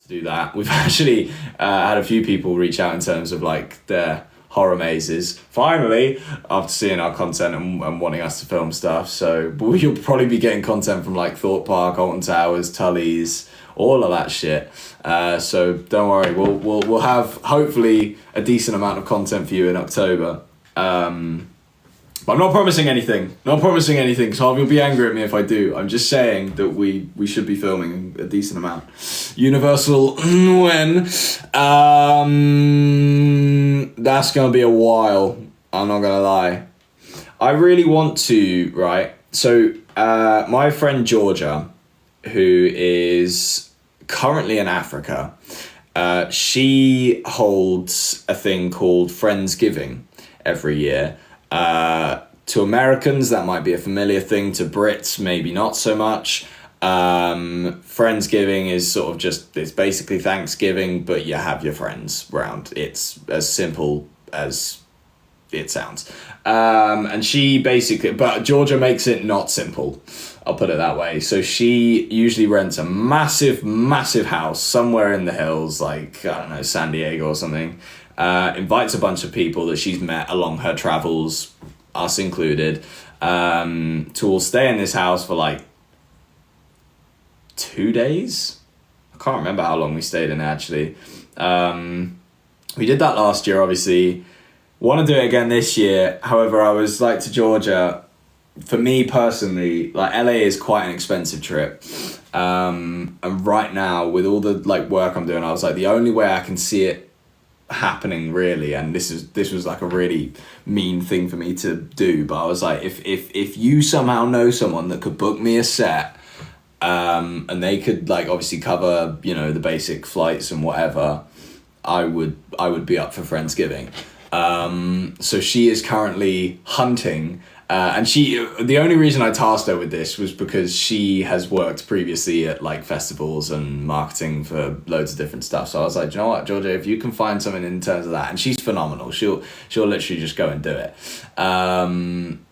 do that. We've actually had a few people reach out in terms of like their horror mazes. Finally, after seeing our content and wanting us to film stuff. So you'll probably be getting content from like Thorpe Park, Alton Towers, Tully's, all of that shit. So don't worry, we'll have hopefully a decent amount of content for you in October. But I'm not promising anything. Because Harvey will be angry at me if I do. I'm just saying that we should be filming a decent amount. Universal when? That's gonna be a while. I'm not gonna lie. I really want to, right? So my friend Georgia, who is currently in Africa, she holds a thing called Friendsgiving every year. To Americans, that might be a familiar thing. To Brits, maybe not so much. Friendsgiving is sort of it's basically Thanksgiving, but you have your friends round. It's as simple as it sounds. And she basically, but Georgia makes it not simple. I'll put it that way. So she usually rents a massive, massive house somewhere in the hills, like, I don't know, San Diego or something. Invites a bunch of people that she's met along her travels, us included, to all stay in this house for like 2 days. I can't remember how long we stayed in actually. We did that last year, obviously. Want to do it again this year. However, I was like to Georgia, for me personally, like LA is quite an expensive trip. And right now with all the like work I'm doing, I was like, the only way I can see it happening really, and this was like a really mean thing for me to do, but I was like, if you somehow know someone that could book me a set, and they could like obviously cover, you know, the basic flights and whatever, I would be up for Friendsgiving. So she is currently hunting, and the only reason I tasked her with this was because she has worked previously at like festivals and marketing for loads of different stuff. So I was like, you know what, Georgia, if you can find something in terms of that, and she's phenomenal, she'll literally just go and do it.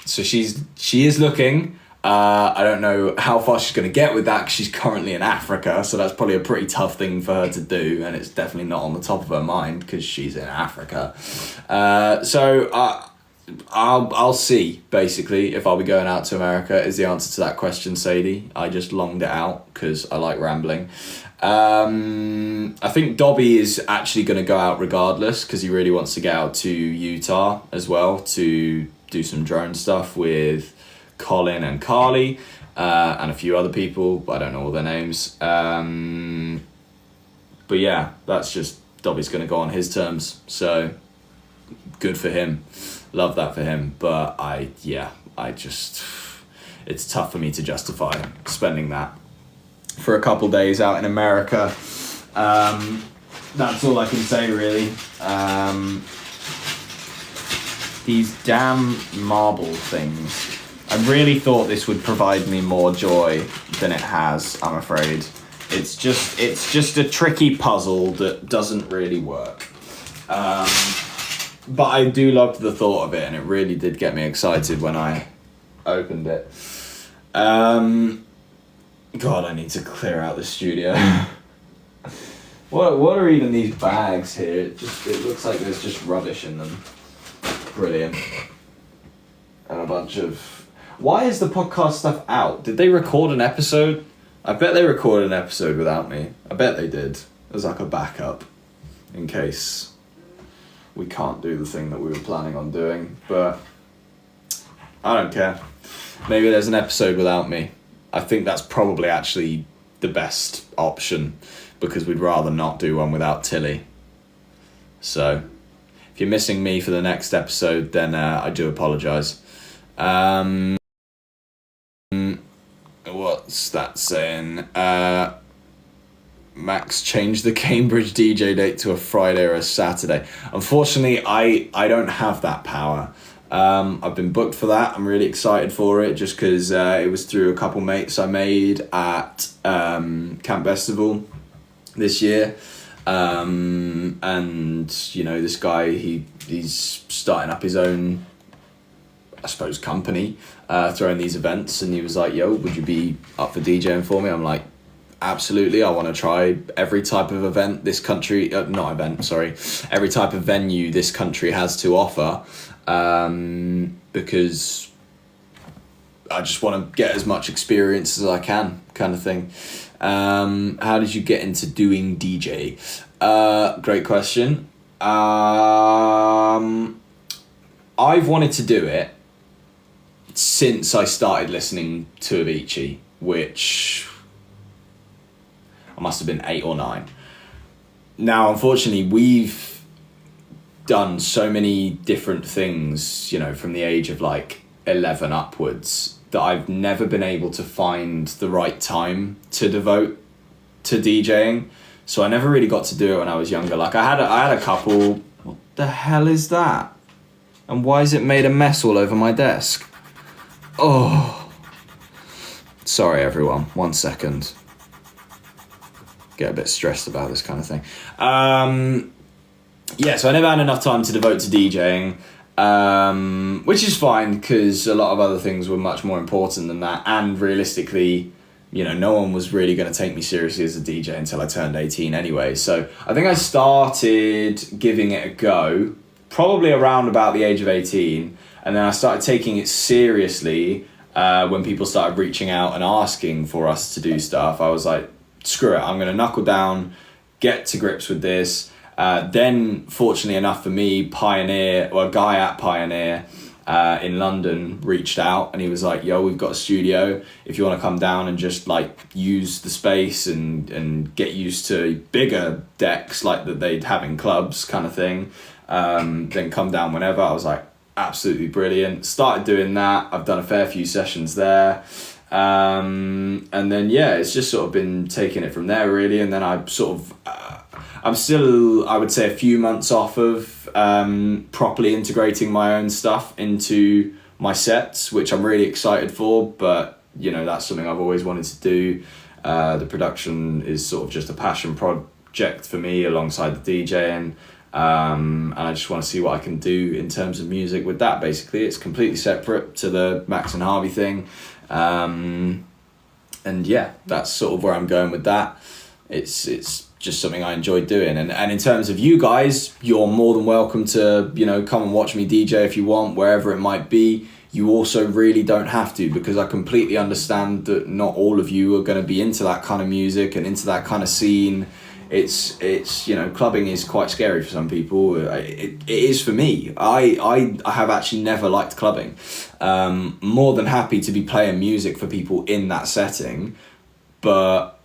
So she is looking. I don't know how far she's going to get with that because she's currently in Africa, so that's probably a pretty tough thing for her to do, and it's definitely not on the top of her mind because she's in Africa. I'll see, basically, if I'll be going out to America, is the answer to that question, Sadie. I just longed it out because I like rambling. I think Dobby is actually going to go out regardless because he really wants to get out to Utah as well to do some drone stuff with Colin and Carly, and a few other people, but I don't know all their names. But yeah, that's just, Dobby's going to go on his terms, so good for him. Love that for him, but it's tough for me to justify spending that for a couple days out in America. That's all I can say, really. These damn marble things. I really thought this would provide me more joy than it has, I'm afraid. It's just a tricky puzzle that doesn't really work. But I do love the thought of it, and it really did get me excited when I opened it. God, I need to clear out the studio. What are even these bags here? It looks like there's just rubbish in them. Brilliant. And a bunch of... Why is the podcast stuff out? Did they record an episode? I bet they recorded an episode without me. I bet they did. As like a backup. In case we can't do the thing that we were planning on doing. But I don't care. Maybe there's an episode without me. I think that's probably actually the best option, because we'd rather not do one without Tilly. So if you're missing me for the next episode, then I do apologise. What's that saying? Max changed the Cambridge DJ date to a Friday or a Saturday. Unfortunately, I don't have that power. I've been booked for that. I'm really excited for it just because it was through a couple mates I made at Camp Festival this year. And, you know, this guy, he's starting up his own, I suppose, company, throwing these events, and he was like, yo, would you be up for DJing for me? I'm like, absolutely. I want to try every type of event this country, every type of venue this country has to offer, because I just want to get as much experience as I can, kind of thing. How did you get into doing DJ? Great question. I've wanted to do it since I started listening to Avicii, which I must have been 8 or 9. Now, unfortunately, we've done so many different things, you know, from the age of like 11 upwards, that I've never been able to find the right time to devote to DJing. So I never really got to do it when I was younger. Like I had a couple. What the hell is that? And why has it made a mess all over my desk? Oh. Sorry, everyone. 1 second. Get a bit stressed about this kind of thing. Yeah, so I never had enough time to devote to DJing, which is fine because a lot of other things were much more important than that. And realistically, you know, no one was really going to take me seriously as a DJ until I turned 18 anyway. So I think I started giving it a go probably around about the age of 18. And then I started taking it seriously when people started reaching out and asking for us to do stuff. I was like, screw it, I'm going to knuckle down, get to grips with this. Then, fortunately enough for me, a guy at Pioneer in London reached out and he was like, yo, we've got a studio. If you want to come down and just like use the space and get used to bigger decks like that they'd have in clubs kind of thing, then come down whenever. I was like, absolutely brilliant. Started doing that. I've done a fair few sessions there. And then, yeah, it's just sort of been taking it from there really. And then I'm still, I would say, a few months off of properly integrating my own stuff into my sets, which I'm really excited for. But, you know, that's something I've always wanted to do. The production is sort of just a passion project for me alongside the DJing. And I just want to see what I can do in terms of music with that, basically. It's completely separate to the Max and Harvey thing. And yeah, that's sort of where I'm going with that. It's just something I enjoy doing. And in terms of you guys, you're more than welcome to, you know, come and watch me DJ if you want, wherever it might be. You also really don't have to, because I completely understand that not all of you are going to be into that kind of music and into that kind of scene. It's you know, clubbing is quite scary for some people. It is for me. I have actually never liked clubbing. More than happy to be playing music for people in that setting, but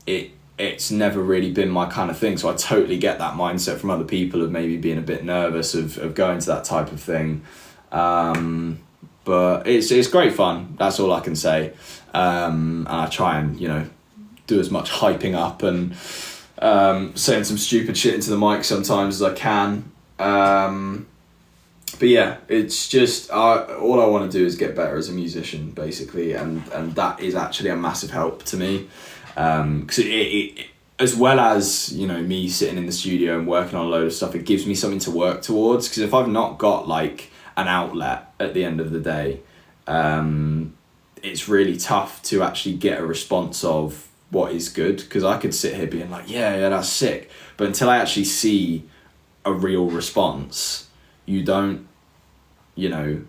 it's never really been my kind of thing. So I totally get that mindset from other people of maybe being a bit nervous of going to that type of thing. But it's great fun. That's all I can say. And I try and, you know, do as much hyping up and saying some stupid shit into the mic sometimes as I can. But yeah, it's just all I want to do is get better as a musician, basically, and that is actually a massive help to me. Because it as well as, you know, me sitting in the studio and working on a load of stuff, it gives me something to work towards. Because if I've not got like an outlet at the end of the day, it's really tough to actually get a response of what is good. Because I could sit here being like, yeah, that's sick, but until I actually see a real response, you don't, you know,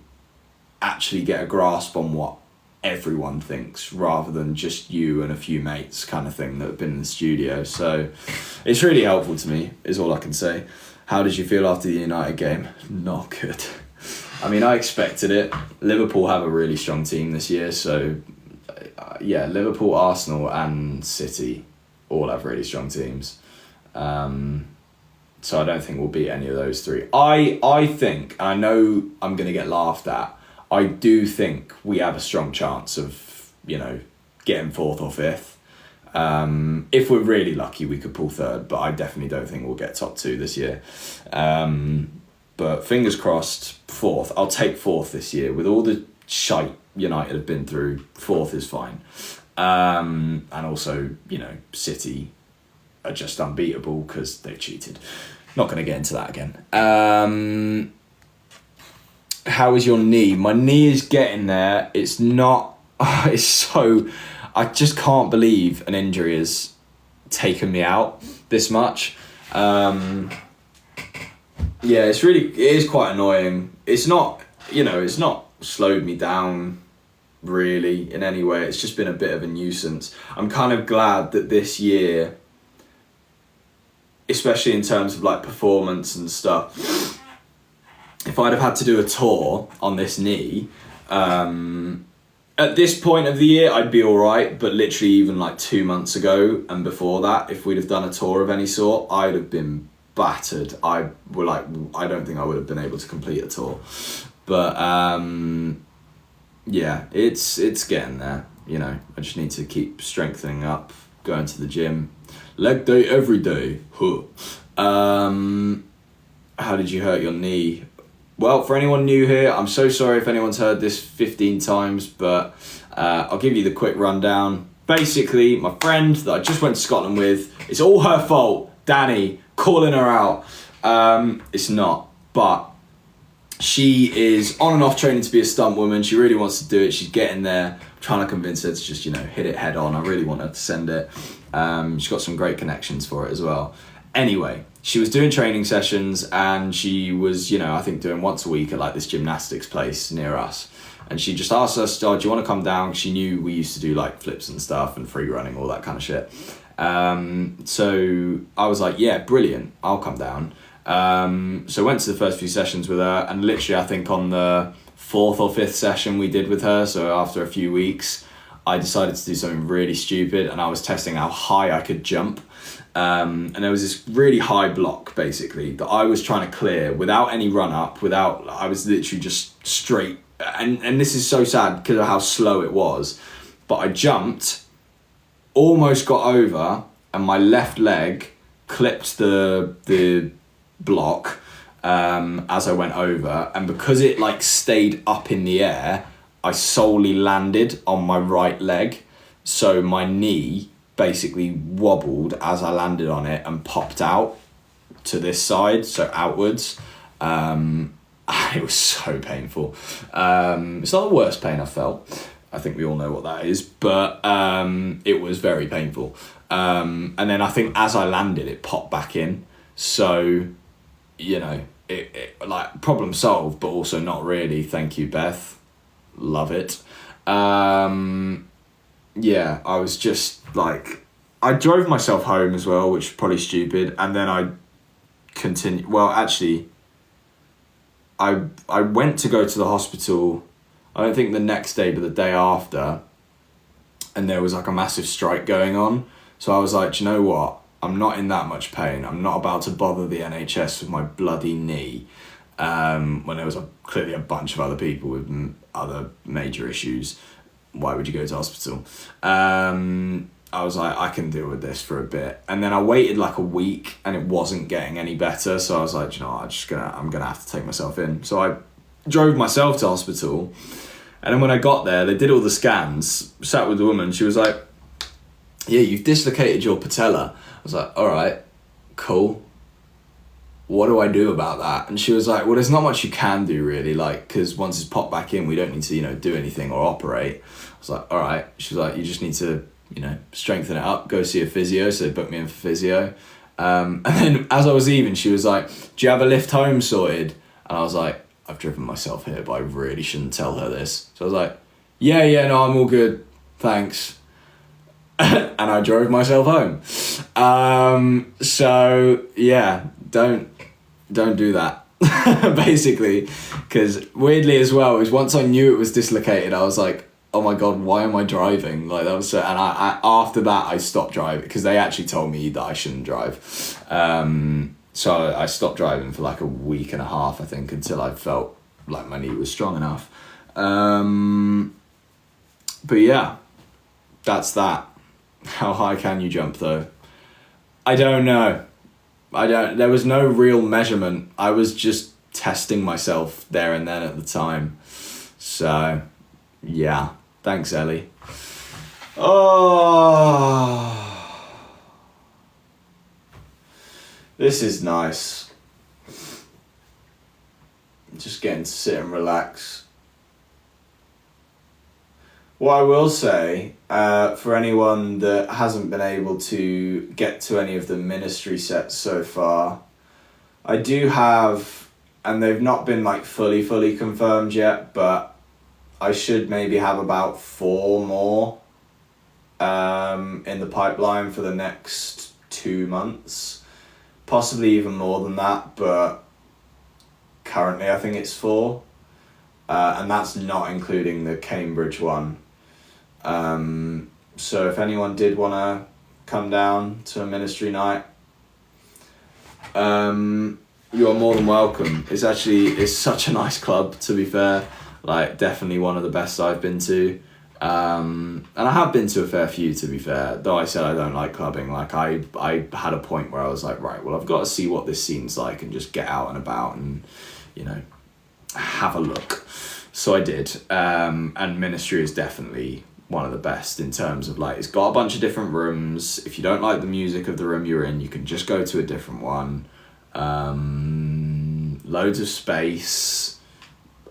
actually get a grasp on what everyone thinks, rather than just you and a few mates kind of thing that have been in the studio. So it's really helpful to me, is all I can say. How did you feel after the United game? Not good. I mean, I expected it. Liverpool have a really strong team this year, so yeah, Liverpool, Arsenal and City all have really strong teams. So I don't think we'll beat any of those three. I think, and I know I'm going to get laughed at, I do think we have a strong chance of, you know, getting 4th or 5th. If we're really lucky, we could pull 3rd, but I definitely don't think we'll get top 2 this year. But fingers crossed, 4th. I'll take 4th this year. With all the shite United have been through, 4th is fine. And also, you know, City are just unbeatable because they've cheated. Not going to get into that again. How is your knee? My knee is getting there. It's not... It's so... I just can't believe an injury has taken me out this much. Yeah, it is quite annoying. It's not, it's not slowed me down really in any way. It's just been a bit of a nuisance. I'm kind of glad that this year, especially in terms of like performance and stuff, if I'd have had to do a tour on this knee, at this point of the year, I'd be all right. But literally even like 2 months ago and before that, if we'd have done a tour of any sort, I'd have been battered. I don't think I would have been able to complete a tour. But yeah, it's getting there. I just need to keep strengthening up, going to the gym, leg day every day. How did you hurt your knee? Well, for anyone new here, I'm so sorry if anyone's heard this 15 times, but I'll give you the quick rundown. Basically, my friend that I just went to Scotland with, it's all her fault. Danny, calling her out. It's not, but she is on and off training to be a stunt woman. She really wants to do it. She's getting there. I'm trying to convince her to just, hit it head on. I really want her to send it. She's got some great connections for it as well. Anyway, she was doing training sessions and she was, I think doing once a week at like this gymnastics place near us. And she just asked us, oh, do you want to come down? She knew we used to do like flips and stuff and free running, all that kind of shit. So I was like, yeah, brilliant. I'll come down. So I went to the first few sessions with her, and literally I think on the 4th or 5th session we did with her, so after a few weeks, I decided to do something really stupid, and I was testing how high I could jump. And there was this really high block basically that I was trying to clear without any run up, I was literally just straight, and this is so sad because of how slow it was, but I jumped, almost got over, and my left leg clipped the block as I went over, and because it like stayed up in the air, I solely landed on my right leg, so my knee basically wobbled as I landed on it and popped out to this side, so outwards. It was so painful. It's not the worst pain I've felt. I think we all know what that is, but it was very painful. And then I think as I landed, it popped back in. So, it like problem solved, but also not really. Thank you, Beth. Love it. Yeah, I was just like, I drove myself home as well, which is probably stupid. And then I continued. Well, actually, I went to go to the hospital, I don't think the next day, but the day after. And there was like a massive strike going on. So I was like, do you know what? I'm not in that much pain. I'm not about to bother the NHS with my bloody knee. When there was clearly a bunch of other people with other major issues. Why would you go to hospital? I was like, I can deal with this for a bit. And then I waited like a week and it wasn't getting any better. So I was like, I'm gonna have to take myself in. So I drove myself to hospital. And then when I got there, they did all the scans, sat with the woman. She was like, yeah, you've dislocated your patella. I was like, all right, cool. What do I do about that? And she was like, well, there's not much you can do really, like, because once it's popped back in, we don't need to, do anything or operate. I was like, all right. She was like, you just need to, strengthen it up, go see a physio. So they booked me in for physio. And then as I was leaving, she was like, do you have a lift home sorted? And I was like, I've driven myself here, but I really shouldn't tell her this. So I was like, yeah, no, I'm all good. Thanks. And I drove myself home. So yeah, don't do that. Basically, because weirdly as well is once I knew it was dislocated, I was like, oh my god, why am I driving? Like that was so, and I after that I stopped driving because they actually told me that I shouldn't drive. So I stopped driving for like a week and a half, I think, until I felt like my knee was strong enough. But yeah, that's that. How high can you jump though? I don't know. There was no real measurement. I was just testing myself there and then at the time. So, yeah. Thanks, Ellie. Oh, this is nice. Just getting to sit and relax. What I will say, for anyone that hasn't been able to get to any of the Ministry sets so far, I do have, and they've not been like fully confirmed yet, but I should maybe have about 4 more in the pipeline for the next 2 months. Possibly even more than that, but currently I think it's 4. And that's not including the Cambridge one. So if anyone did want to come down to a Ministry night, you're more than welcome. It's such a nice club, to be fair. Like, definitely one of the best I've been to. And I have been to a fair few, to be fair, though I said I don't like clubbing. Like, I had a point where I was like, right, well, I've got to see what this scene's like and just get out and about and, you know, have a look. So I did. And Ministry is definitely one of the best in terms of, like, it's got a bunch of different rooms. If you don't like the music of the room you're in, you can just go to a different one. Loads of space.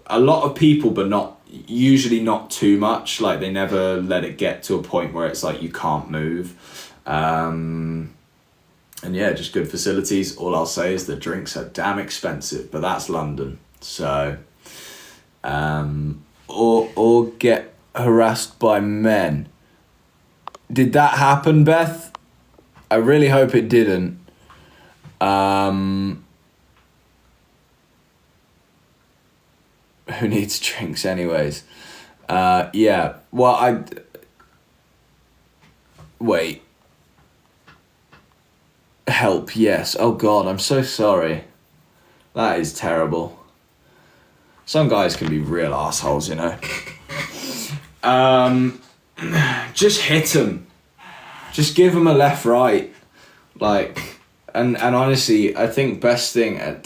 A lot of people, but usually not too much. Like, they never let it get to a point where it's like you can't move. And yeah, just good facilities. All I'll say is the drinks are damn expensive, but that's London. So, or get harassed by men. Did that happen, Beth? I really hope it didn't. Who needs drinks anyways? Yeah, well, wait. Help, yes. Oh God, I'm so sorry. That is terrible. Some guys can be real assholes, you know. Just hit them. Just give them a left, right. Like, and honestly, I think best thing, don't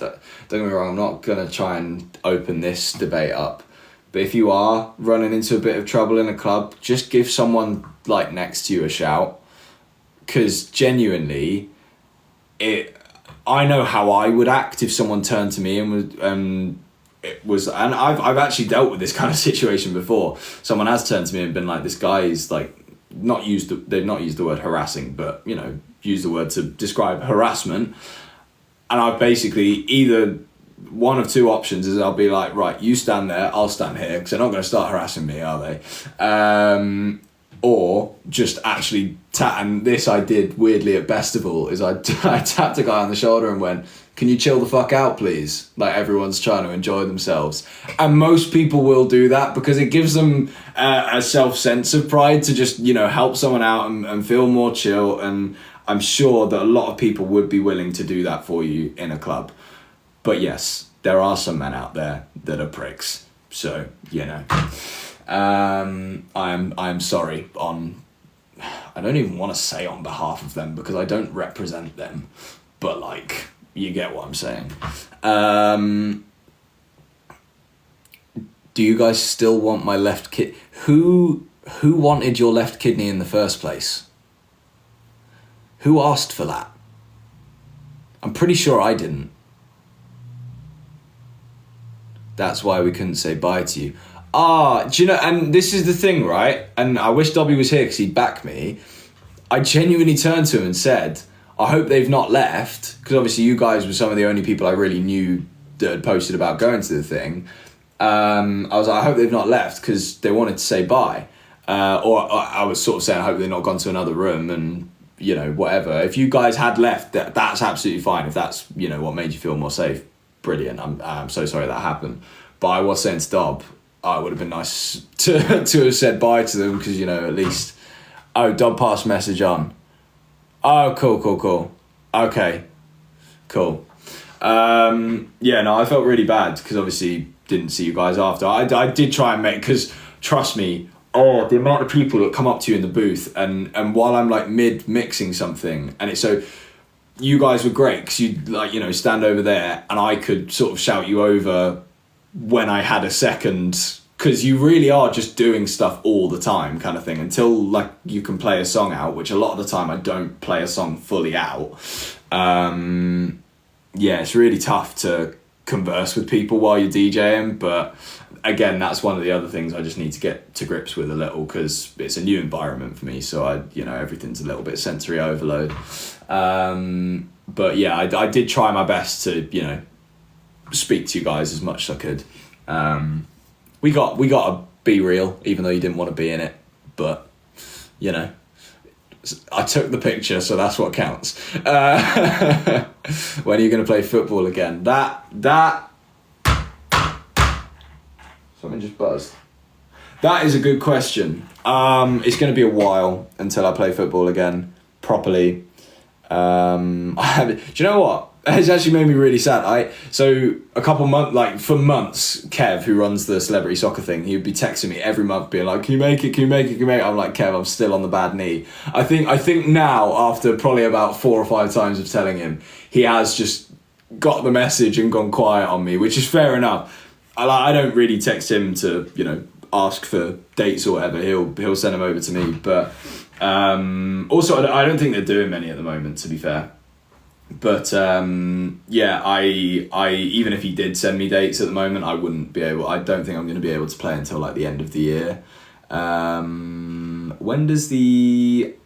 get me wrong, I'm not going to try and open this debate up, but if you are running into a bit of trouble in a club, just give someone, like, next to you a shout. Because genuinely, I know how I would act if someone turned to me and I've actually dealt with this kind of situation before. Someone has turned to me and been like, this guy is like, they've not used the word harassing, but, you know, used the word to describe harassment. And I've basically either one of two options is I'll be like, right, you stand there, I'll stand here, because they're not going to start harassing me, are they? Or just actually and this I did weirdly at Bestival, is I tapped a guy on the shoulder and went, can you chill the fuck out, please? Like, everyone's trying to enjoy themselves. And most people will do that because it gives them a sense of pride to just, you know, help someone out and feel more chill. And I'm sure that a lot of people would be willing to do that for you in a club. But yes, there are some men out there that are pricks. So, you know, I'm sorry I don't even want to say on behalf of them because I don't represent them. But, like, you get what I'm saying. Do you guys still want my left kidney? Who wanted your left kidney in the first place? Who asked for that? I'm pretty sure I didn't. That's why we couldn't say bye to you. Do you know, and this is the thing, right? And I wish Dobby was here because he'd back me. I genuinely turned to him and said, I hope they've not left, because obviously you guys were some of the only people I really knew that had posted about going to the thing. I was like, I hope they've not left because they wanted to say bye. Or I was sort of saying, I hope they've not gone to another room and, you know, whatever. If you guys had left, that's absolutely fine. If that's, you know, what made you feel more safe, brilliant. I'm so sorry that happened. But I was saying to Dob, it would have been nice to have said bye to them because, you know, at least... Oh, Dob passed message on. Oh, cool. Okay, cool. Yeah, no, I felt really bad because obviously didn't see you guys after. I did try and make... Because, trust me, the amount of people that come up to you in the booth and while I'm, like, mid-mixing something, and it's so... You guys were great because you'd, like, you know, stand over there and I could sort of shout you over when I had a second, because you really are just doing stuff all the time kind of thing until, like, you can play a song out, which a lot of the time I don't play a song fully out. Yeah, it's really tough to converse with people while you're DJing, but again, that's one of the other things I just need to get to grips with a little, because it's a new environment for me, so everything's a little bit sensory overload. But yeah, I did try my best to speak to you guys as much as I could. We got to be real, even though you didn't want to be in it, but I took the picture, so that's what counts. When are you going to play football again? That something just buzzed. That is a good question. It's going to be a while until I play football again properly. Do you know what? It's actually made me really sad. So a couple months, for months, Kev, who runs the celebrity soccer thing, he would be texting me every month being like, can you make it? I'm like, Kev, I'm still on the bad knee. I think now, after probably about 4 or 5 times of telling him, he has just got the message and gone quiet on me, which is fair enough. I don't really text him to, ask for dates or whatever. He'll send them over to me. But also, I don't think they're doing many at the moment, to be fair. But yeah, I even if he did send me dates at the moment, I don't think I'm going to be able to play until like the end of the year. When does the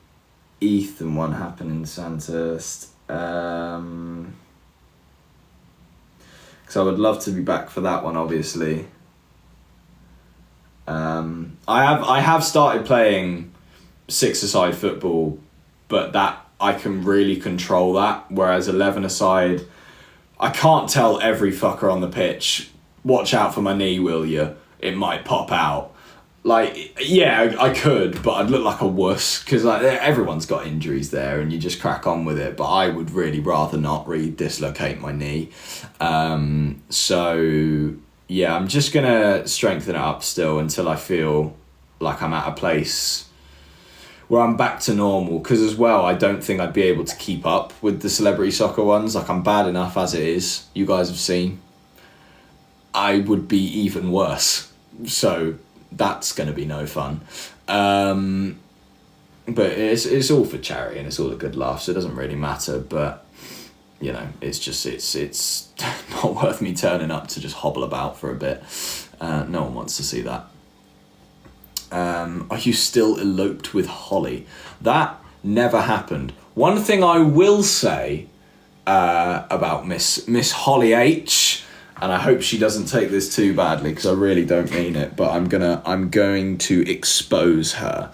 Ethan one happen in Sandhurst? Because I would love to be back for that one, obviously. I have started playing 6-a-side football, but that I can really control that, whereas 11-a-side, I can't tell every fucker on the pitch, watch out for my knee, will you? It might pop out. Like, yeah, I could, but I'd look like a wuss, because everyone's got injuries there, and you just crack on with it, but I would really rather not really dislocate my knee. So, yeah, I'm just going to strengthen it up still until I feel like I'm at a place where I'm back to normal, because as well, I don't think I'd be able to keep up with the celebrity soccer ones. Like, I'm bad enough as it is. You guys have seen. I would be even worse. So that's going to be no fun. But it's all for charity and it's all a good laugh, so it doesn't really matter. But, it's not worth me turning up to just hobble about for a bit. No one wants to see that. Are you still eloped with Holly? That never happened. One thing I will say about Miss Holly H, and I hope she doesn't take this too badly, because I really don't mean it, but I'm going to expose her.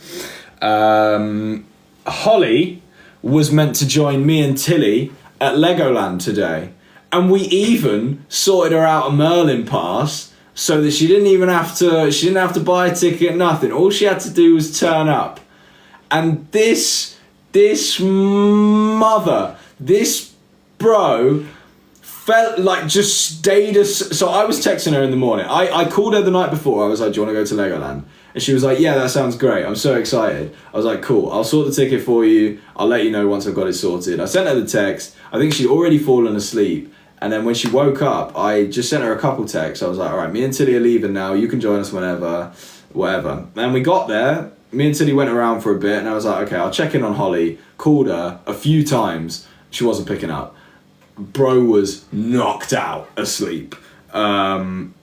Holly was meant to join me and Tilly at Legoland today, and we even sorted her out a Merlin pass, so that she didn't have to buy a ticket, nothing. All she had to do was turn up. And this bro felt like just stayed so I was texting her in the morning. I called her the night before. I was like, do you want to go to Legoland? And she was like, yeah, that sounds great. I'm so excited. I was like, cool, I'll sort the ticket for you. I'll let you know once I've got it sorted. I sent her the text. I think she'd already fallen asleep. And then when she woke up, I just sent her a couple texts. I was like, all right, me and Tilly are leaving now. You can join us whenever, whatever. And we got there. Me and Tilly went around for a bit. And I was like, okay, I'll check in on Holly. Called her a few times. She wasn't picking up. Bro was knocked out asleep. And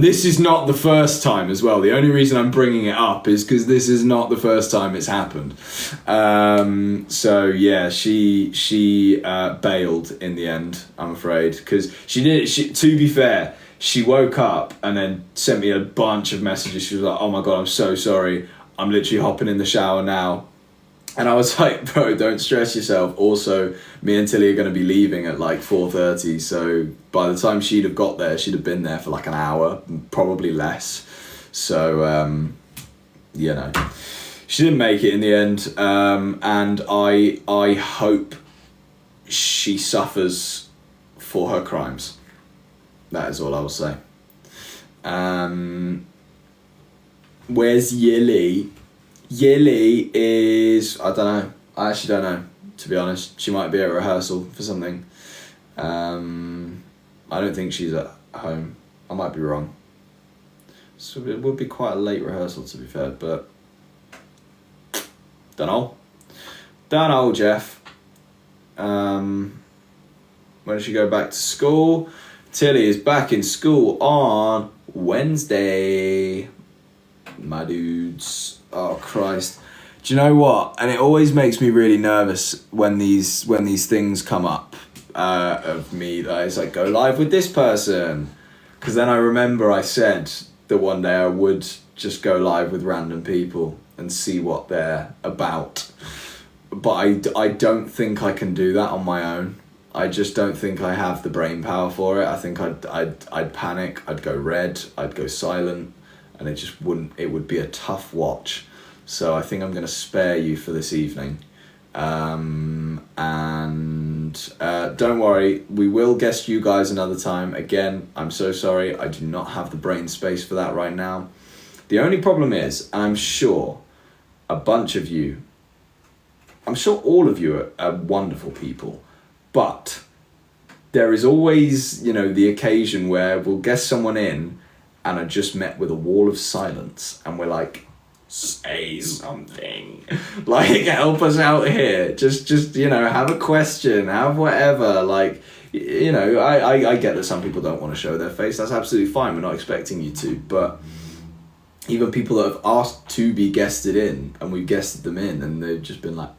this is not the first time as well. The only reason I'm bringing it up is because this is not the first time it's happened. So yeah, she bailed in the end, I'm afraid, because to be fair, she woke up and then sent me a bunch of messages. She was like, oh my God, I'm so sorry. I'm literally hopping in the shower now. And I was like, bro, don't stress yourself. Also, me and Tilly are going to be leaving at like 4:30. So by the time she'd have got there, she'd have been there for like an hour, probably less. So, she didn't make it in the end. And I hope she suffers for her crimes. That is all I will say. Where's Yili? Yili is, I don't know. I actually don't know, to be honest. She might be at rehearsal for something. I don't think she's at home. I might be wrong. So it would be quite a late rehearsal, to be fair, but don't know, Jeff. When does she go back to school? Tilly is back in school on Wednesday. My dudes. Oh, Christ. Do you know what? And it always makes me really nervous when these things come up of me that it's like, go live with this person. Because then I remember I said that one day I would just go live with random people and see what they're about. But I don't think I can do that on my own. I just don't think I have the brain power for it. I think I'd panic, I'd go red, I'd go silent, and it would be a tough watch. So I think I'm going to spare you for this evening. And don't worry, we will guest you guys another time. Again, I'm so sorry, I do not have the brain space for that right now. The only problem is, I'm sure all of you are wonderful people, but there is always, the occasion where we'll guest someone in and are just met with a wall of silence, and we're like, say something, like, help us out here, just have a question, have whatever, like, I get that some people don't want to show their face. That's absolutely fine, we're not expecting you to, but even people that have asked to be guested in, and we've guested them in, and they've just been like,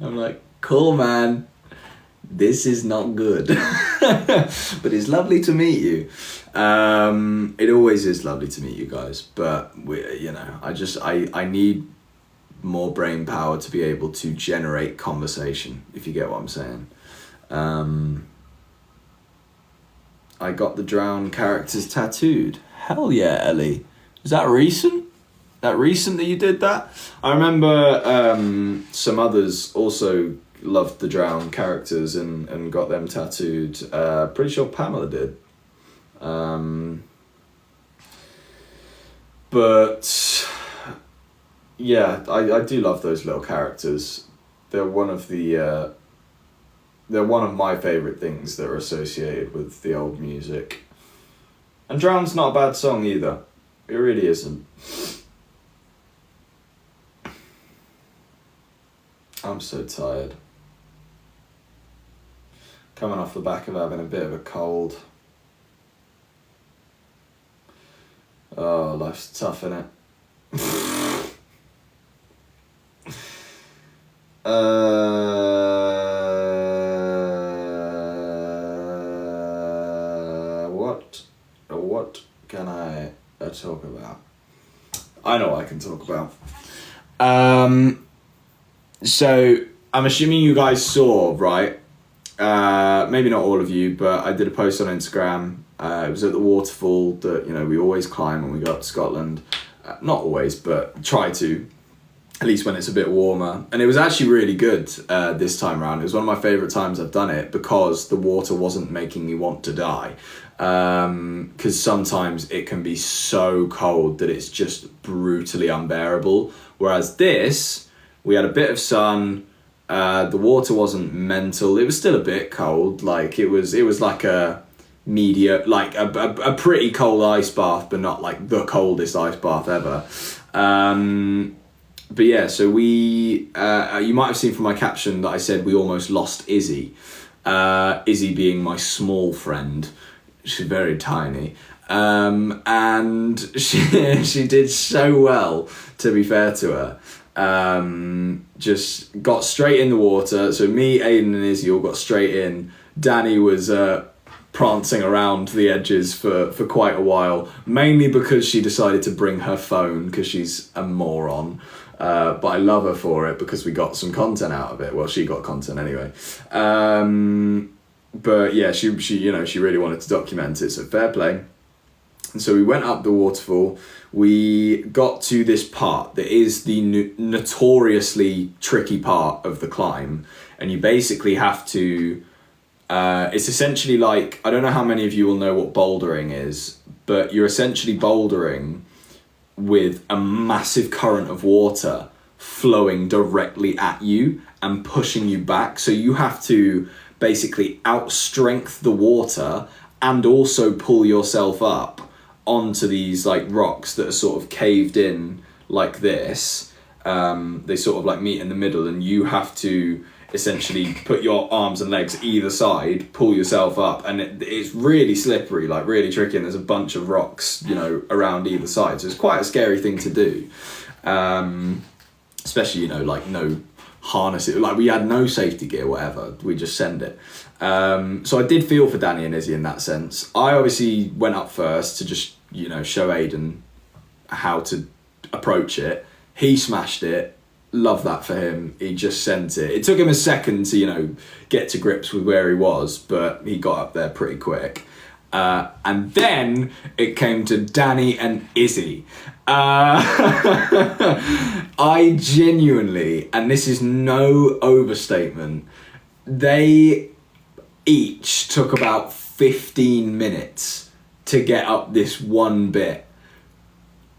I'm like, cool, man, this is not good. But it's lovely to meet you. It always is lovely to meet you guys, but I need more brain power to be able to generate conversation, if you get what I'm saying. I got the drowned characters tattooed. Hell yeah, Ellie. Is that recent? That you did that? I remember some others also loved the drowned characters and got them tattooed. Pretty sure Pamela did. But yeah, I do love those little characters. They're one of my favourite things that are associated with the old music. And Drowned's not a bad song either. It really isn't. I'm so tired. Coming off the back of having a bit of a cold. Oh, life's tough, innit? What can I talk about? I know what I can talk about. So I'm assuming you guys saw, right? Maybe not all of you, but I did a post on Instagram. It was at the waterfall that we always climb when we go up to Scotland. Not always, but try to, at least when it's a bit warmer. And it was actually really good this time around. It was one of my favourite times I've done it because the water wasn't making me want to die. Because sometimes it can be so cold that it's just brutally unbearable. Whereas this, we had a bit of sun. The water wasn't mental. It was still a bit cold. Like it was like a a pretty cold ice bath, but not like the coldest ice bath ever. But yeah, so we, you might have seen from my caption that I said we almost lost Izzy. Izzy being my small friend. She's very tiny. And she did so well, to be fair to her. Just got straight in the water. So me, Aiden and Izzy all got straight in. Danny was prancing around the edges for quite a while, mainly because she decided to bring her phone because she's a moron. But I love her for it because we got some content out of it. Well, she got content anyway. But yeah, she really wanted to document it, so fair play. And so we went up the waterfall. We got to this part that is the notoriously tricky part of the climb, and you basically have to. It's essentially like, I don't know how many of you will know what bouldering is, but you're essentially bouldering with a massive current of water flowing directly at you and pushing you back. So you have to basically outstrength the water and also pull yourself up onto these like rocks that are sort of caved in like this. They sort of like meet in the middle, and you have to, essentially put your arms and legs either side, pull yourself up, and it's really slippery, like really tricky, and there's a bunch of rocks, you know, around either side, so it's quite a scary thing to do, especially, you know, like no harness, like we had no safety gear, whatever, we just send it. So I did feel for Danny and Izzy in that sense. I obviously went up first to just, you know, show Aiden how to approach it. He smashed it. Love that for him. He just sent it. It took him a second to, you know, get to grips with where he was, but he got up there pretty quick. And then it came to Danny and Izzy. I genuinely, and this is no overstatement, they each took about 15 minutes to get up this one bit.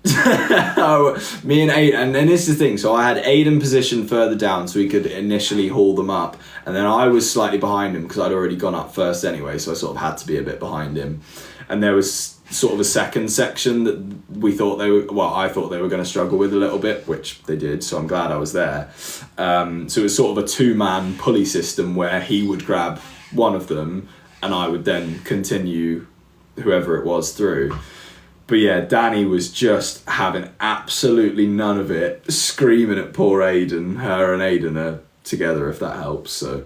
Me and Aiden, and this is the thing, so I had Aiden positioned further down so he could initially haul them up, and then I was slightly behind him because I'd already gone up first anyway, so I sort of had to be a bit behind him. And there was sort of a second section that I thought they were going to struggle with a little bit, which they did, so I'm glad I was there. So it was sort of a 2-man pulley system where he would grab one of them and I would then continue whoever it was through. But yeah, Danny was just having absolutely none of it, screaming at poor Aiden. Her and Aiden are together, if that helps. So,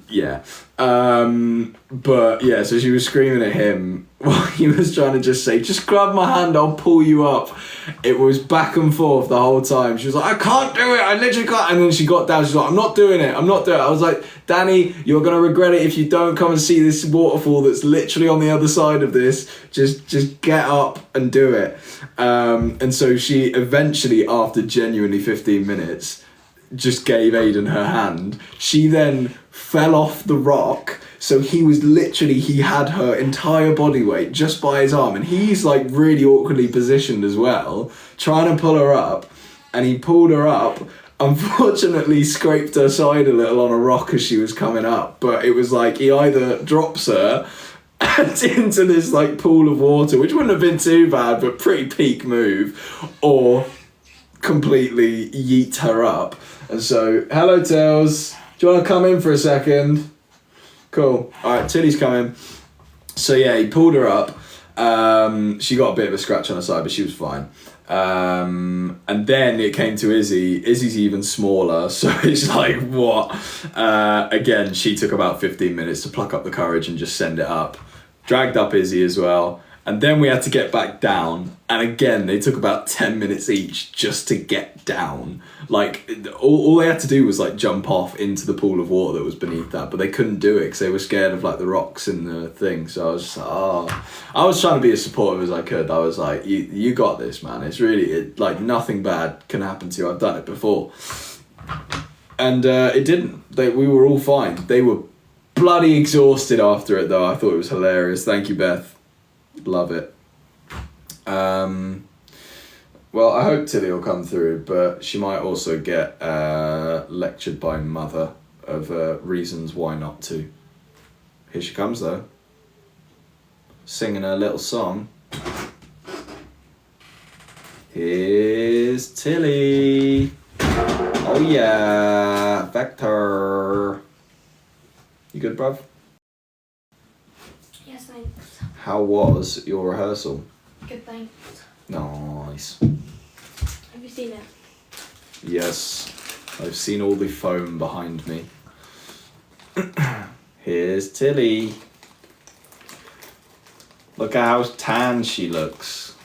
yeah. But yeah, so she was screaming at him while he was trying to just say, just grab my hand, I'll pull you up. It was back and forth the whole time. She was like, I can't do it, I literally can't. And then she got down, she's like, I'm not doing it. I was like, Danny, you're going to regret it if you don't come and see this waterfall that's literally on the other side of this. Just get up and do it. And so she eventually, after genuinely 15 minutes, just gave Aiden her hand. She then fell off the rock, so he had her entire body weight just by his arm, and he's like really awkwardly positioned as well, trying to pull her up, and he pulled her up, unfortunately scraped her side a little on a rock as she was coming up, but it was like he either drops her into this like pool of water, which wouldn't have been too bad, but pretty peak move, or completely yeet her up. And so, hello Tails, do you want to come in for a second? Cool. Alright, Tilly's coming. So yeah, he pulled her up. She got a bit of a scratch on her side, but she was fine. And then it came to Izzy. Izzy's even smaller, so it's like, what? Again, she took about 15 minutes to pluck up the courage and just send it up. Dragged up Izzy as well. And then we had to get back down. And again, they took about 10 minutes each just to get down. Like, all they had to do was, like, jump off into the pool of water that was beneath that. But they couldn't do it because they were scared of, like, the rocks in the thing. So I was just like, oh. I was trying to be as supportive as I could. I was like, you got this, man. It's really, like, nothing bad can happen to you. I've done it before. And it didn't. We were all fine. They were bloody exhausted after it, though. I thought it was hilarious. Thank you, Beth. Love it. Well, I hope Tilly will come through, but she might also get lectured by Mother of reasons why not to. Here she comes, though. Singing her little song. Here's Tilly. Oh yeah, Vector. You good, bruv? Yes, thanks. How was your rehearsal? Good, thanks. Nice. Have you seen it? Yes, I've seen all the foam behind me. Here's Tilly. Look at how tan she looks.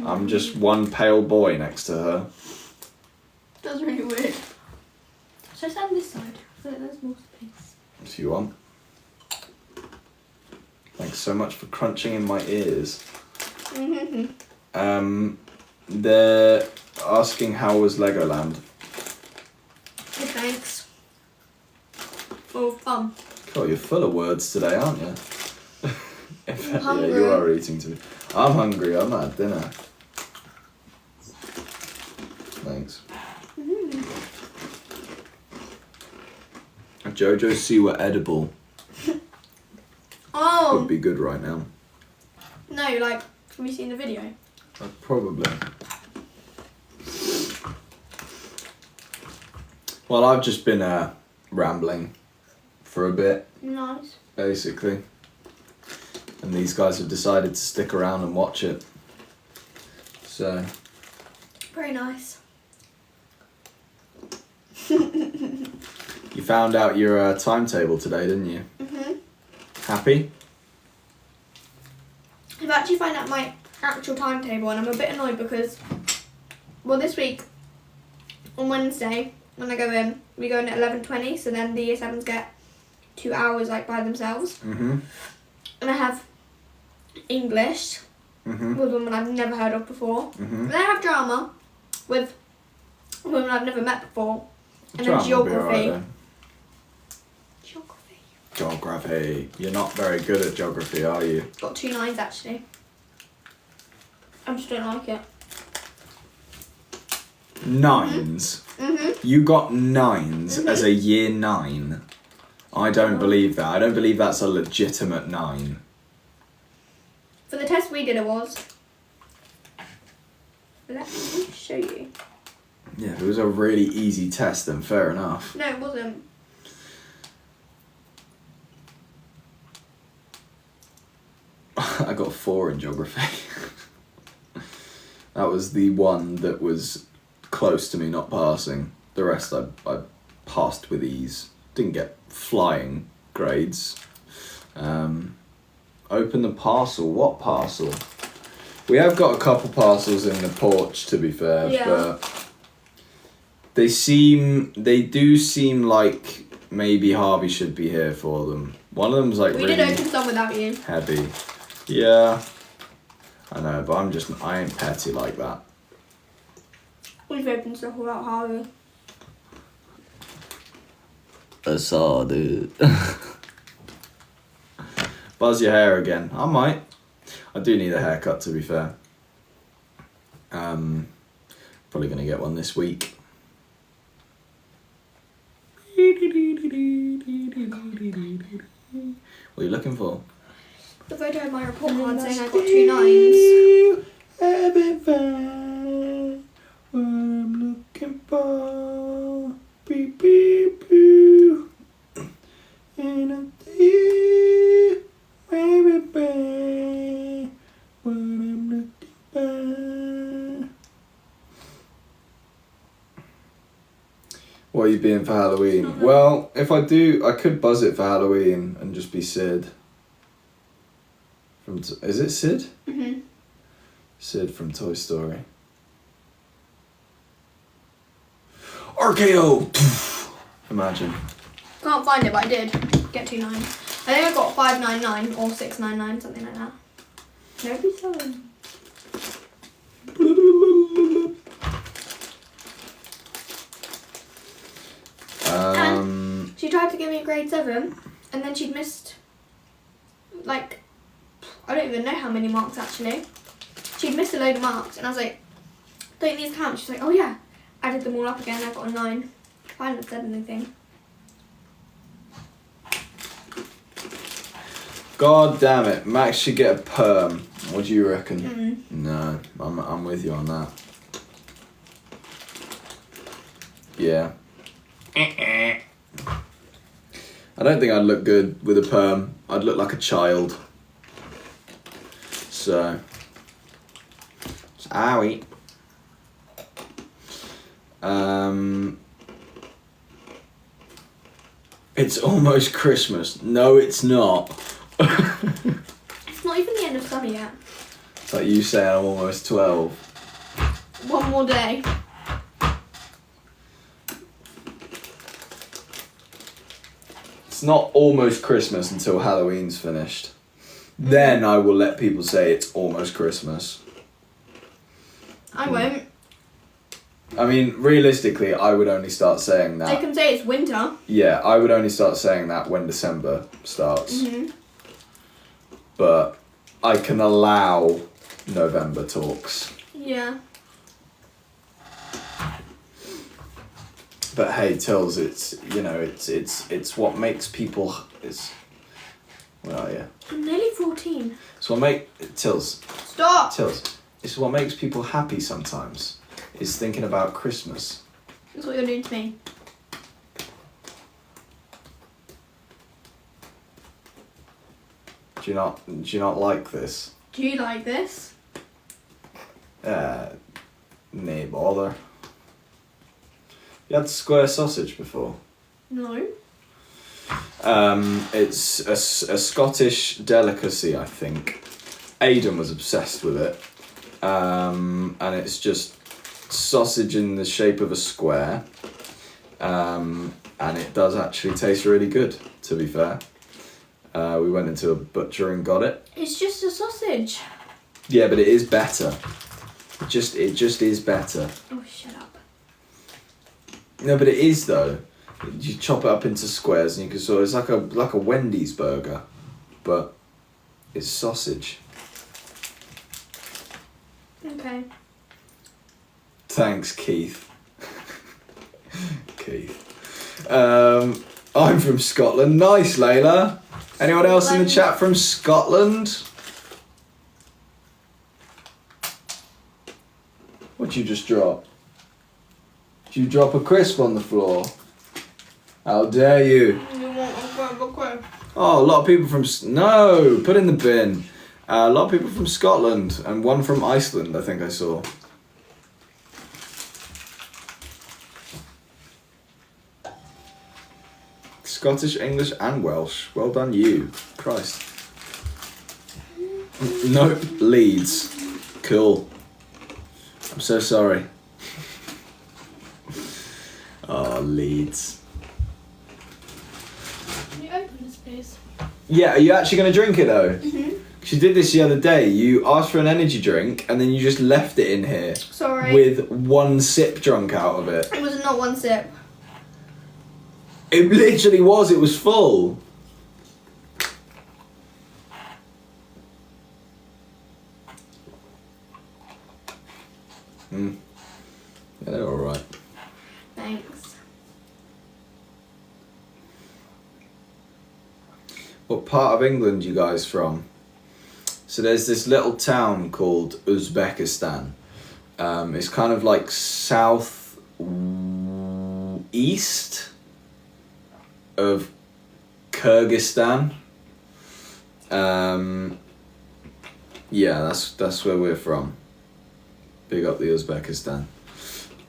I'm just one pale boy next to her. That's really weird. Should I stand this side? I feel like there's more space. If you want. Thanks so much for crunching in my ears. They're asking how was Legoland. Good, thanks. Full fun. God, you're full of words today, aren't you? I'm Yeah, hungry. you are eating too. I'm hungry, I'm at dinner. Thanks. Jojo see were edible. Oh! Would be good right now. No, like, have you seen the video? Probably. Well, I've just been rambling for a bit, Nice. basically. And these guys have decided to stick around and watch it. So, Very nice. you found out your timetable today, didn't you? Mhm. Happy? I've actually found out my actual timetable, and I'm a bit annoyed because, well, this week on Wednesday when I go in, we go in at 11:20, so then the year sevens get 2 hours like by themselves, Mm-hmm. and I have English Mm-hmm. with women I've never heard of before. Mm-hmm. Then I have drama with women I've never met before, and Drama then will be geography. alright then. Geography. Geography. You're not very good at geography, are you? Got 2 9s actually. I just don't like it. 9s. Mhm. You got 9s Mhm. as a year 9. I don't believe that. I don't believe that's a legitimate 9. For the test we did, it was. Let me show you. Yeah, if it was a really easy test, then fair enough. No, it wasn't. I got 4 in geography. That was the one that was close to me not passing. The rest I passed with ease. Didn't get flying grades. Open the parcel. What parcel? We have got a couple parcels in the porch, to be fair, Yeah. but they do seem like maybe Harvey should be here for them. One of them's like We really did open some without you. heavy. Yeah, I know, but I ain't petty like that. We've opened stuff without Harvey. I saw, dude. Buzz your hair again. I might. I do need a haircut, to be fair. Probably gonna get one this week. What are you looking for? The photo of my report card saying I got 2 9s. Haven't found what I'm looking for. Beep, beep, boo. And I'm there, baby, what I'm looking for. What are you being for Halloween? Well, if I do, I could buzz it for Halloween and just be Sid. Is it Sid? Mhm. Sid from Toy Story. RKO! Imagine. Can't find it, but I did get 2 9s. I think I got 599 or 699, something like that. Nobody's telling. She tried to give me a grade 7, and then she'd missed, like, I don't even know how many marks actually. She'd missed a load of marks, and I was like, don't these count? She's like, oh yeah. Added them all up again, I got a 9. I hadn't said anything. God damn it, Max should get a perm. What do you reckon? Mm. No, I'm with you on that. Yeah. I don't think I'd look good with a perm. I'd look like a child. So. Owie. It's almost Christmas. No, it's not. It's not even the end of summer yet. It's like you saying I'm almost 12. One more day. It's not almost Christmas until Halloween's finished. Then I will let people say it's almost Christmas. I won't. I mean, realistically, I would only start saying They that. can say it's winter. Yeah, I would only start saying that when December starts. Mhm. But I can allow November talks. Yeah. But hey, Tills, it's it's what makes people. Where are you? I'm nearly 14. It's what Tills. Stop! Tills. It's what makes people happy sometimes. Is thinking about Christmas. That's what you're doing to me. Do you not like this? Do you like this? Nay bother. You had square sausage before? No. It's a Scottish delicacy, I think. Aidan was obsessed with it. And it's just sausage in the shape of a square. And it does actually taste really good, to be fair. We went into a butcher and got it. It's just a sausage. Yeah, but it is better. It just is better. Oh, shut up. No, but it is though. You chop it up into squares and you can it's like a Wendy's burger, but it's sausage. Okay. Thanks, Keith. Keith. I'm from Scotland. Nice, Layla. Anyone else in the chat from Scotland? What'd you just drop? Did you drop a crisp on the floor? How dare you? You want a crisp? Oh, a lot of people from... No, put in the bin. A lot of people from Scotland and one from Iceland, I think I saw. Scottish, English and Welsh. Well done you. Christ. Nope, Leeds. Cool. I'm so sorry. Oh, Leeds. Can you open this, please? Yeah, are you actually going to drink it though? Mhm. Because you did this the other day. You asked for an energy drink and then you just left it in here. Sorry. With one sip drunk out of it. It was not one sip. It literally was. It was full. Yeah, they're alright. Thanks. What part of England you guys from? So there's this little town called Uzbekistan. It's kind of like south east of Kyrgyzstan. Yeah, that's where we're from. Big up the Uzbekistan.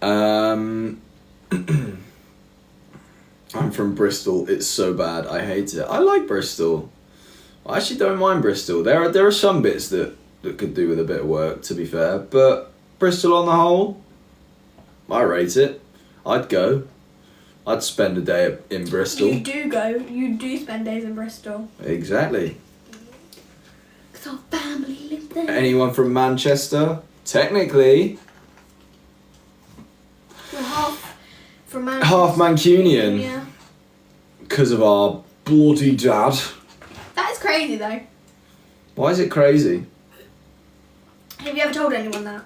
I'm from Bristol. It's so bad. I hate it. I like Bristol. I actually don't mind Bristol. There are some bits that could do with a bit of work, to be fair. But Bristol on the whole, I rate it. I'd go. I'd spend a day in Bristol. You do go. You do spend days in Bristol. Exactly. Because our family live there. Anyone from Manchester? Technically. We're half from Manchester. Half Mancunian. Yeah. Because of our bloody dad. That is crazy though. Why is it crazy? Have you ever told anyone that?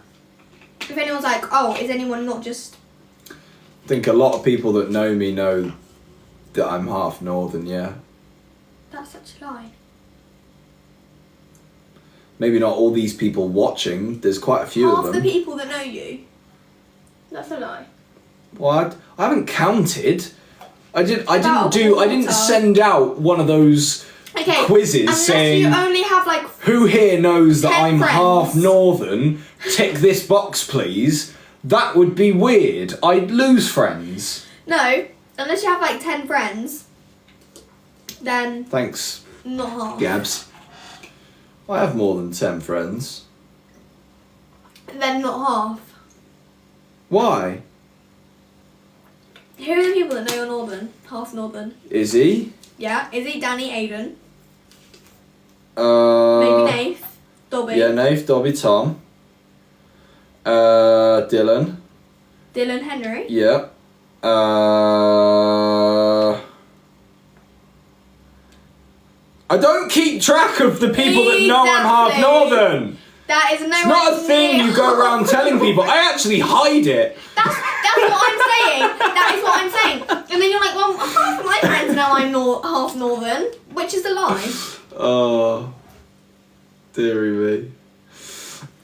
If anyone's like, oh, is anyone not just... I think a lot of people that know me know that I'm half northern, yeah. That's such a lie. Maybe not all these people watching. There's quite a few Half of them. the people that know you. That's a lie. What? I haven't counted. I didn't Water. send out one of those Okay. quizzes Unless saying you only have like... who here knows that 10 I'm friends. half northern? Tick this box, please. That would be weird. I'd lose friends. No. Unless you have like 10 friends. Then Thanks, not half. Gabs. I have more than 10 friends. Then not half. Why? Who are the people that know you're northern? Half northern. Izzy? Yeah. Izzy, Danny, Aiden. Maybe Maybe Nath. Dobby. Yeah, Nath, Dobby, Tom. Dylan. Dylan, Henry. Yeah. I don't keep track of the people that know I'm half Exactly. northern. That is It's not a thing you go around telling people. I actually hide it. That's what I'm saying. That is what I'm saying. And then you're like, well, half of my friends know I'm half northern, which is a lie. Oh, dearie me.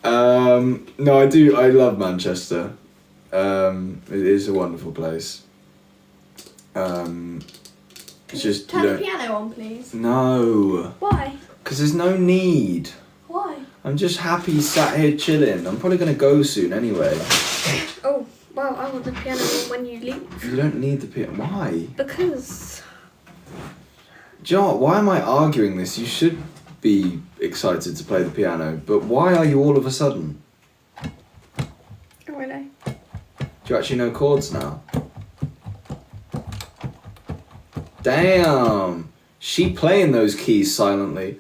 No, I do. I love Manchester. It is a wonderful place. It's just Turn you the don't. piano on, please. No. Why? Because there's no need. Why? I'm just happy sat here chilling. I'm probably going to go soon anyway. Oh, well, I want the piano when you leave. You don't need the piano. Why? Because... Do you know what? Why am I arguing this? You should be excited to play the piano, but why are you all of a sudden? Oh, I know. Do you actually know chords now? Damn! She playing those keys silently.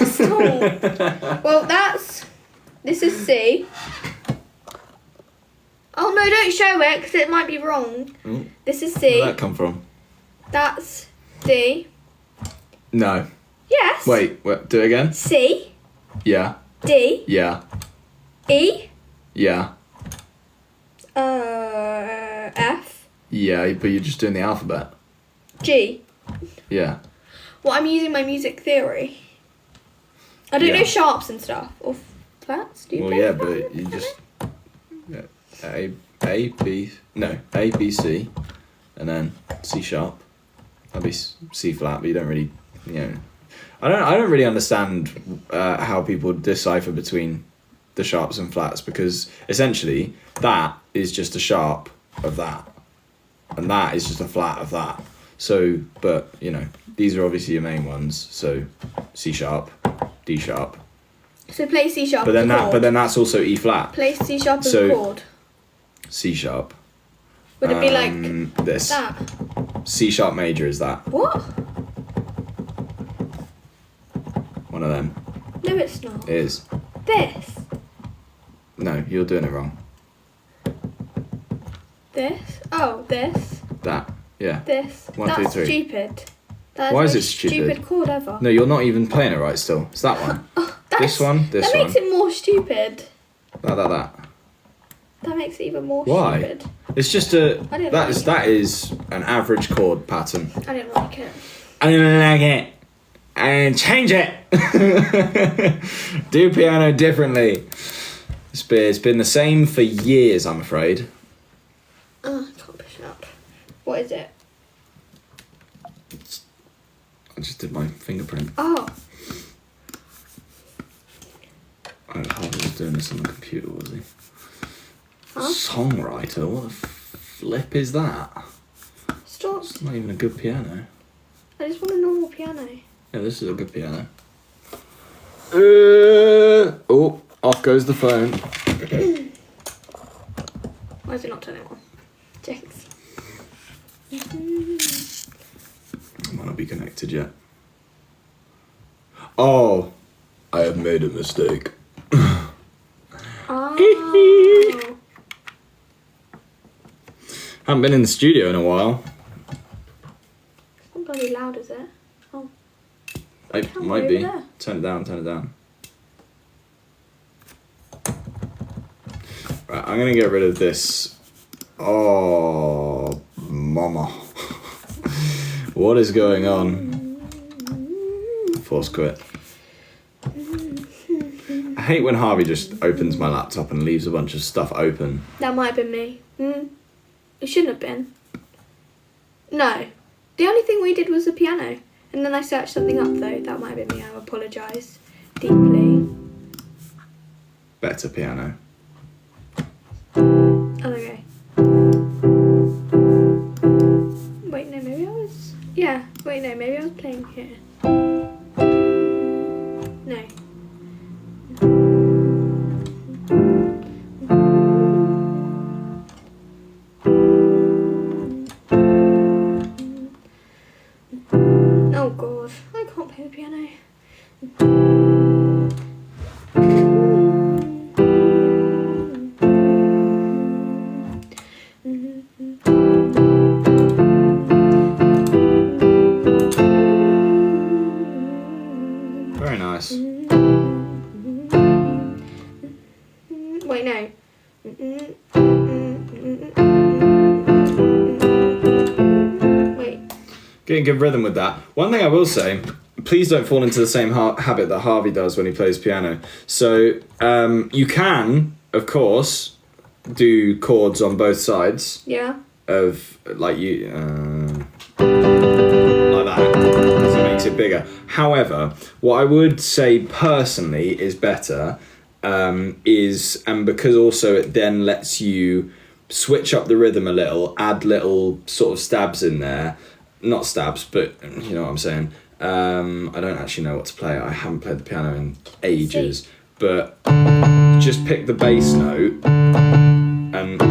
Stop. Well, this is C. Oh no, don't show it because it might be wrong. Mm. This is C. Where did that come from? That's D. No. Yes. Wait, do it again? C. Yeah. D. Yeah. E. Yeah. F. Yeah, but you're just doing the alphabet. G. Yeah. Well, I'm using my music theory. I don't know sharps and stuff. Or flats, do you play flats? But you just... A, B, C, and then C sharp. That'd be C flat, but you don't really, I don't really understand how people decipher between the sharps and flats, because essentially that is just a sharp of that, and that is just a flat of that. So, but these are obviously your main ones. So, C sharp, D sharp. So play C sharp. But then that's also E flat. Play C sharp as a chord. C sharp. Would it be like this? That? C sharp major is that. What? One of them. No, it's not. It is. This. No, you're doing it wrong. This. Oh, this. That. Yeah. This. 1, 2, 3. That's stupid. That Why is is the it most stupid? stupid chord ever. No, you're not even playing it right still. It's that one. This one, this that one. makes it more stupid. That. That makes it even more Why? stupid. It's just that is an average chord pattern. I didn't like it. I didn't like it. And change it. Do piano differently. It's been the same for years, I'm afraid. I can't push it up. What is it? I just did my fingerprint. Oh. Harvey was doing this on the computer, was he? Huh? Songwriter? What the flip is that? Stop. It's not even a good piano. I just want a normal piano. Yeah, this is a good piano. Off goes the phone. Why is it not turning on? Jinx. Might not be connected yet. Oh, I have made a mistake. Oh. Haven't been in the studio in a while. It's not bloody loud, is it? Oh. It Come might over be. there. Turn it down. Right, I'm gonna get rid of this. Oh, mama. What is going on? Force quit. I hate when Harvey just opens my laptop and leaves a bunch of stuff open. That might have been me. It shouldn't have been. No. The only thing we did was the piano. And then I searched something up though. That might have been me. I apologise deeply. Better piano. Oh, okay. Wait, no, maybe I was... Yeah. Wait, no, maybe I was playing here. No. Oh god, I can't play the piano. Very nice. Wait, no. Wait. Getting good rhythm with that. One thing I will say, please don't fall into the same habit that Harvey does when he plays piano. So you can, of course, do chords on both sides Yeah. of like that. So it makes it it bigger. However, what I would say personally is better is, and because also it then lets you switch up the rhythm a little, add little sort of stabs in there. Not stabs, but you know what I'm saying. I don't actually know what to play. I haven't played the piano in ages. But just pick the bass note and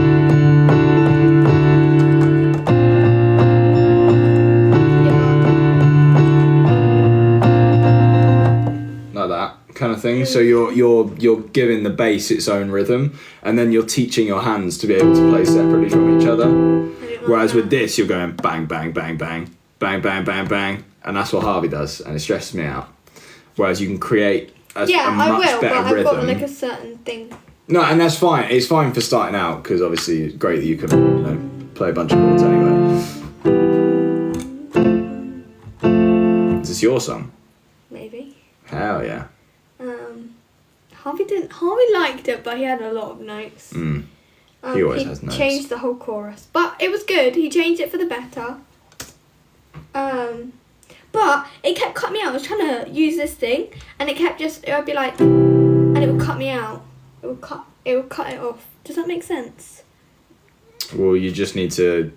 like that kind of thing. So you're giving the bass its own rhythm, and then you're teaching your hands to be able to play separately from each other. Whereas with this, you're going bang, bang, bang, bang, bang, bang, bang, bang, and that's what Harvey does, and it stresses me out. Whereas you can create a much better rhythm. I've got like a certain thing. No, and that's fine. It's fine for starting out because obviously it's great that you can play a bunch of chords anyway. Is this your song? Maybe. Hell yeah. Harvey liked it, but he had a lot of notes. He always has notes. He changed the whole chorus, but it was good. He changed it for the better. But it kept cutting me out. I was trying to use this thing, and it would be like, and it would cut me out. It would cut it off. Does that make sense? Well, you just need to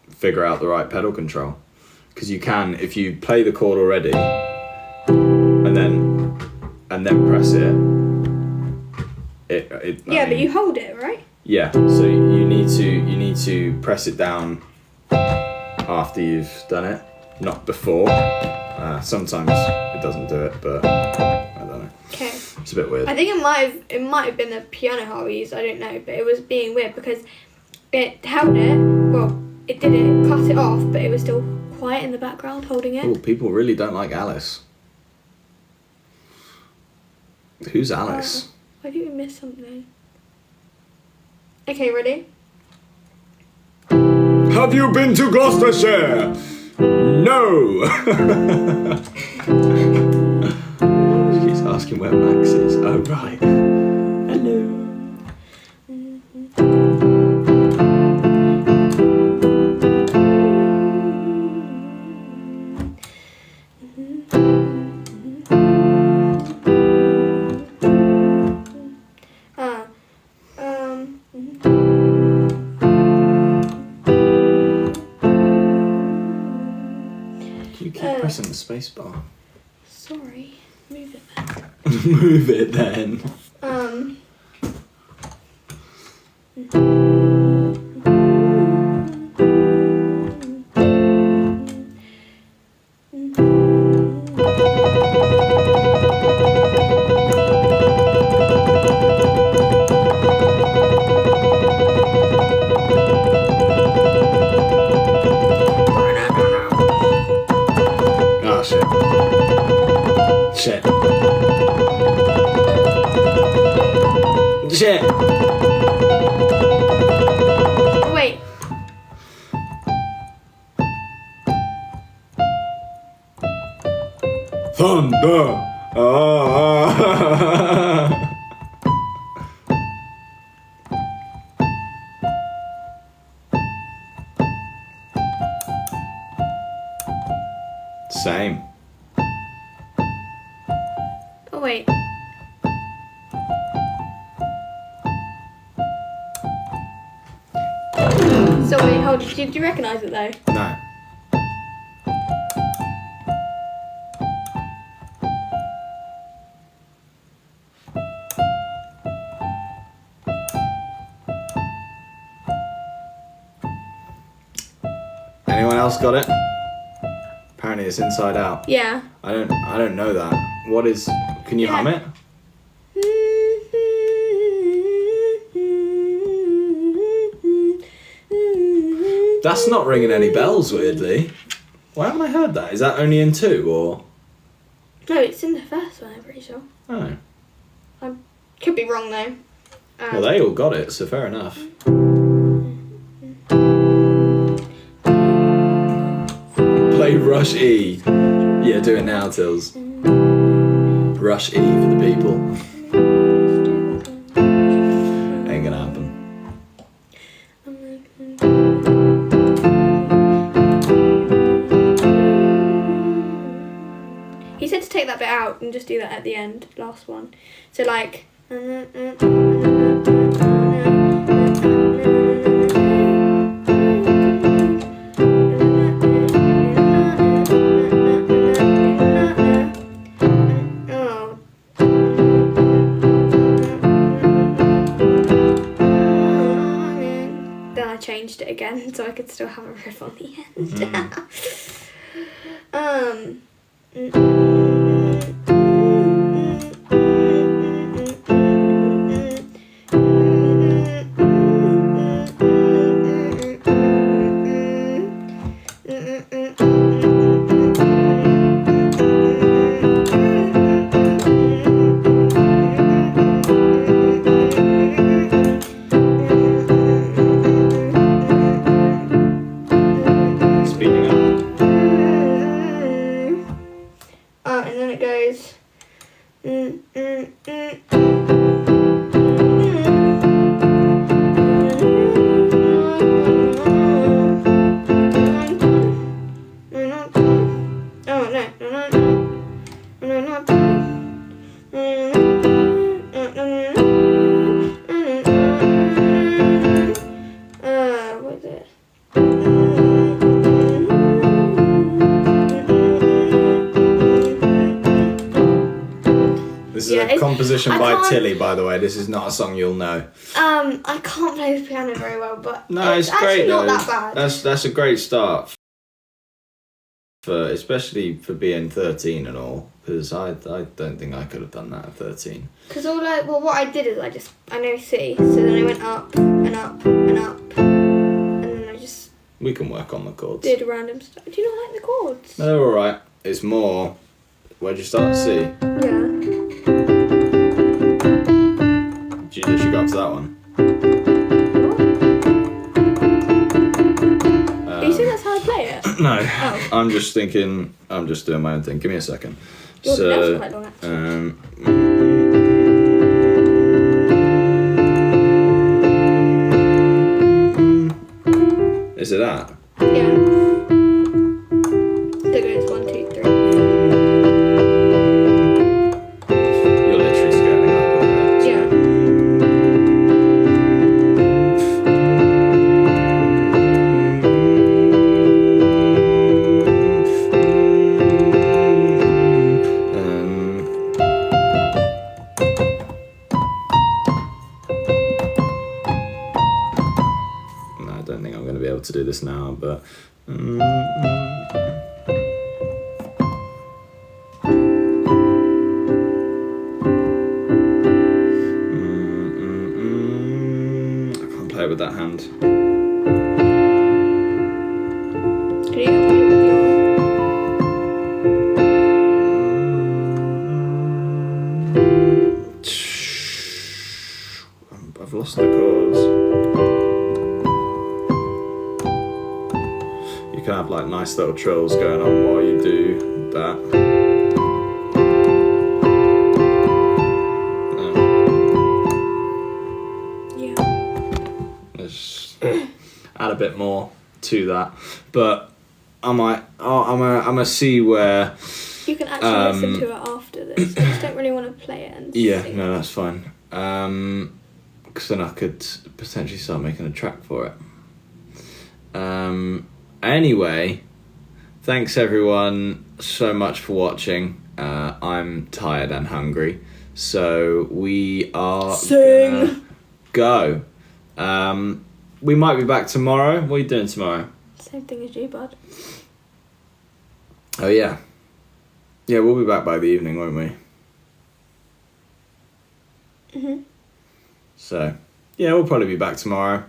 figure out the right pedal control, because you can, if you play the chord already, and then press it. But you hold it, right? Yeah. So you need to press it down after you've done it, not before. Sometimes it doesn't do it, but I don't know. Okay. It's a bit weird. I think it might have been the piano Harvey used. I don't know, but it was being weird because it held it. Well, it did it, cut it off, but it was still quiet in the background holding it. Ooh, people really don't like Alice. Who's Alice? I think we missed something. Okay, ready? Have you been to Gloucestershire? No! She's asking where Max is. Oh, right. Hello. You keep pressing the space bar. Sorry. Move it then. Move it then. Oh shit. Shit. Shit. Wait. Thunder. Ah. Same. Oh wait. So wait, hold. Did you recognise it though? No. Anyone else got it? Apparently it's Inside Out. Yeah. I don't know that. What is? Can you hum it? That's not ringing any bells, weirdly. Why haven't I heard that? Is that only in 2 or? No, it's in the first one. I'm pretty sure. Oh. I could be wrong though. Well, they all got it, so fair enough. Play Rush E. Yeah, do it now, Tills. Rush E for the people. Ain't gonna happen. that bit out and just do that at the end, last one. So like. Then I changed it again so I could still have a riff on the end. And then it goes. What is it? This is a composition by Tilly, by the way. This is not a song you'll know. I can't play the piano very well, but No, it's great actually though. not that bad. That's a great start. Especially for being 13 and all, because I don't think I could have done that at 13. Because what I did is I know C, so then I went up and up and up, and then I just We can work on the chords. did random stuff. Do you not like the chords? No, they're alright. It's more, where'd you start? C? Yeah. Did you literally go up to that one? Are you saying that's how I play it? No. Oh. I'm just thinking, I'm just doing my own thing. Give me a second. Your nails So, are quite long, actually. Is it that? Yeah. There goes 1, 2, 3. You're literally scaling up a bit. Yeah. No, I don't think I'm going to be able to do this now, but. I can't play it with that hand. Can you play with your... I've lost the chords. You can have like nice little trills going on while you do that. Yeah. Just add a bit more to that, but I'm gonna see where. You can actually listen to it after this. I just don't really want to play it and Yeah, sing. no, that's fine. Because then I could potentially start making a track for it. Anyway, thanks everyone so much for watching. I'm tired and hungry, so we are Sing. gonna go. We might be back tomorrow. What are you doing tomorrow? Same thing as you, bud. Oh yeah. Yeah, we'll be back by the evening, won't we? Mhm. So, yeah, we'll probably be back tomorrow.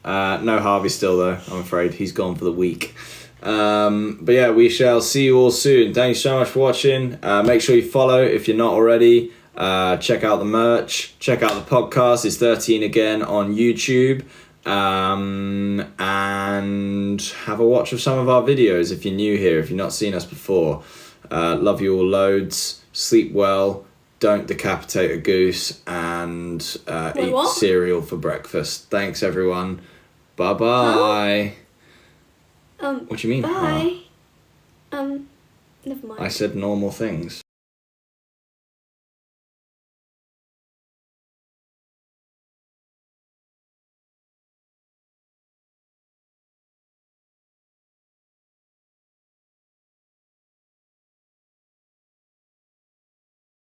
No Harvey still though, I'm afraid. He's gone for the week. But yeah, we shall see you all soon. Thanks so much for watching. Make sure you follow if you're not already. Check out the merch. Check out the podcast. It's 13 again on YouTube. And have a watch of some of our videos if you're new here, if you've not seen us before. Love you all loads. Sleep well. Don't decapitate a goose. And eat what? cereal for breakfast. Thanks everyone. Bye-bye. What do you mean? Bye. Never mind. I said normal things.